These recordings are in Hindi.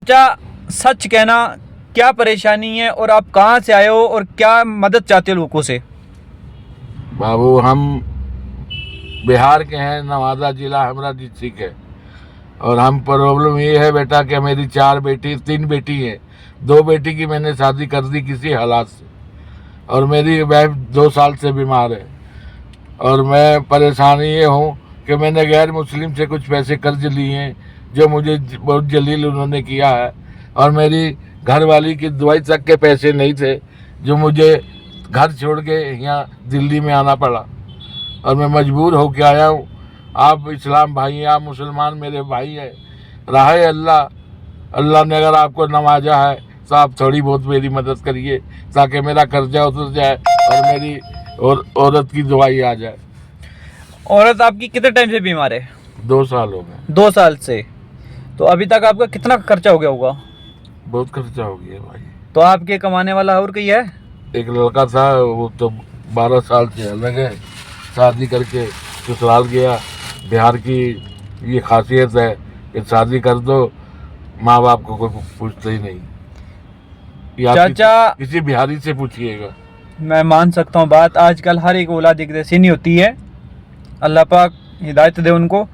चाचा, सच कहना, क्या परेशानी है और आप कहाँ से आए हो और क्या मदद चाहते हो लोगों से? बाबू, हम बिहार के हैं, नवादा जिला हमारा डिस्ट्रिक्ट है। और हम प्रॉब्लम ये है बेटा कि मेरी 3 बेटी है। 2 बेटी की मैंने शादी कर दी किसी हालात से, और मेरी वाइफ 2 साल से बीमार है। और मैं परेशानी ये हूँ कि मैंने गैर मुस्लिम से कुछ पैसे कर्ज लिए हैं, जो मुझे बहुत जलील उन्होंने किया है। और मेरी घरवाली की दवाई तक के पैसे नहीं थे, जो मुझे घर छोड़ के यहाँ दिल्ली में आना पड़ा, और मैं मजबूर होकर आया हूँ। आप इस्लाम भाई हैं, आप मुसलमान मेरे भाई हैं। राहे अल्लाह, अल्लाह ने अगर आपको नवाजा है तो आप थोड़ी बहुत मेरी मदद करिए, ताकि मेरा कर्जा उतर जाए और मेरी और औरत की दवाई आ जाए। औरत आपकी कितने टाइम से बीमार है? 2 साल हो गए। 2 साल से। तो अभी तक आपका कितना खर्चा हो गया होगा? बहुत खर्चा हो गया भाई। तो आपके कमाने वाला और कोई है? एक लड़का था, वो तो 12 साल से अलग है, शादी करके ससुराल गया। बिहार की ये खासियत है कि शादी कर दो, माँ बाप को कोई पूछता ही नहीं। या चाचा, किसी बिहारी से पूछिएगा। मैं मान सकता हूँ बात, आजकल हर एक औलाद एक जैसी नहीं होती है। अल्लाह पाक हिदायत दे उनको।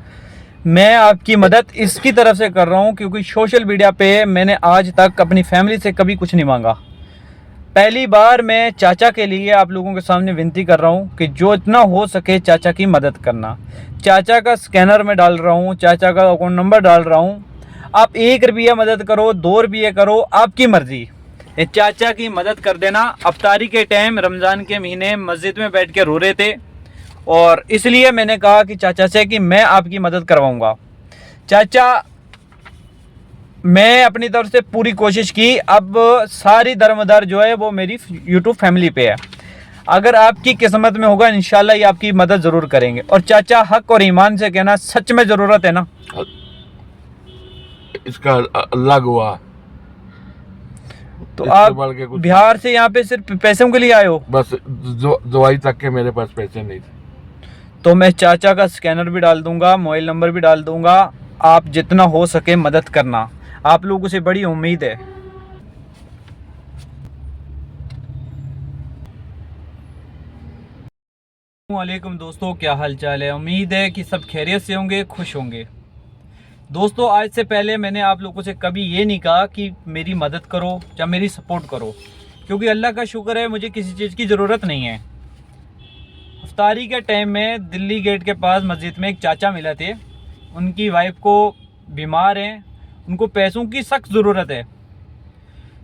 मैं आपकी मदद इसकी तरफ से कर रहा हूँ क्योंकि सोशल मीडिया पे मैंने आज तक अपनी फैमिली से कभी कुछ नहीं मांगा। पहली बार मैं चाचा के लिए आप लोगों के सामने विनती कर रहा हूँ कि जो इतना हो सके चाचा की मदद करना। चाचा का स्कैनर में डाल रहा हूँ, चाचा का अकाउंट नंबर डाल रहा हूँ। आप 1 रुपया मदद करो, 2 रुपये करो, आपकी मर्जी। ये चाचा की मदद कर देना। अफ्तारी के टाइम रमज़ान के महीने मस्जिद में बैठ के रो रहे थे, और इसलिए मैंने कहा कि चाचा से कि मैं आपकी मदद करवाऊँगा। चाचा, मैं अपनी तरफ से पूरी कोशिश की। अब सारी दरमदार जो है वो मेरी यूट्यूब फैमिली पे है। अगर आपकी किस्मत में होगा इंशाल्लाह ये आपकी मदद ज़रूर करेंगे। और चाचा, हक और ईमान से कहना, सच में ज़रूरत है ना? इसका अल्लाह गवाह। तो आप बिहार से यहाँ पे सिर्फ पैसों के लिए आए हो? बस दवाई तक के मेरे पास पैसे नहीं थे। तो मैं चाचा का स्कैनर भी डाल दूंगा, मोबाइल नंबर भी डाल दूंगा। आप जितना हो सके मदद करना, आप लोगों से बड़ी उम्मीद है। वालेकुम दोस्तों, क्या हाल चाल है? उम्मीद है कि सब खैरियत से होंगे, खुश होंगे। दोस्तों, आज से पहले मैंने आप लोगों से कभी ये नहीं कहा कि मेरी मदद करो या मेरी सपोर्ट करो, क्योंकि अल्लाह का शुक्र है मुझे किसी चीज़ की ज़रूरत नहीं है। इफ्तारी के टाइम में दिल्ली गेट के पास मस्जिद में एक चाचा मिले थे। उनकी वाइफ को बीमार हैं, उनको पैसों की सख्त ज़रूरत है।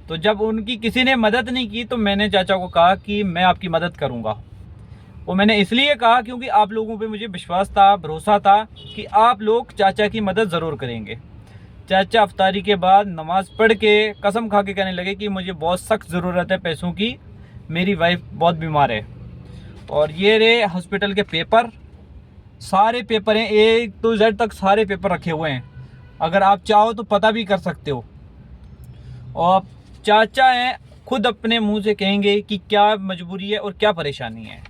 तो जब उनकी किसी ने मदद नहीं की तो मैंने चाचा को कहा कि मैं आपकी मदद करूंगा। वो मैंने इसलिए कहा क्योंकि आप लोगों पे मुझे विश्वास था, भरोसा था कि आप लोग चाचा की मदद ज़रूर करेंगे। चाचा इफ्तारी के बाद नमाज़ पढ़ के कसम खा के कहने लगे कि मुझे बहुत सख्त ज़रूरत है पैसों की, मेरी वाइफ बहुत बीमार है। और ये रहे हॉस्पिटल के पेपर, सारे पेपर हैं, A to Z तक सारे पेपर रखे हुए हैं। अगर आप चाहो तो पता भी कर सकते हो। और चाचा हैं, खुद अपने मुंह से कहेंगे कि क्या मजबूरी है और क्या परेशानी है।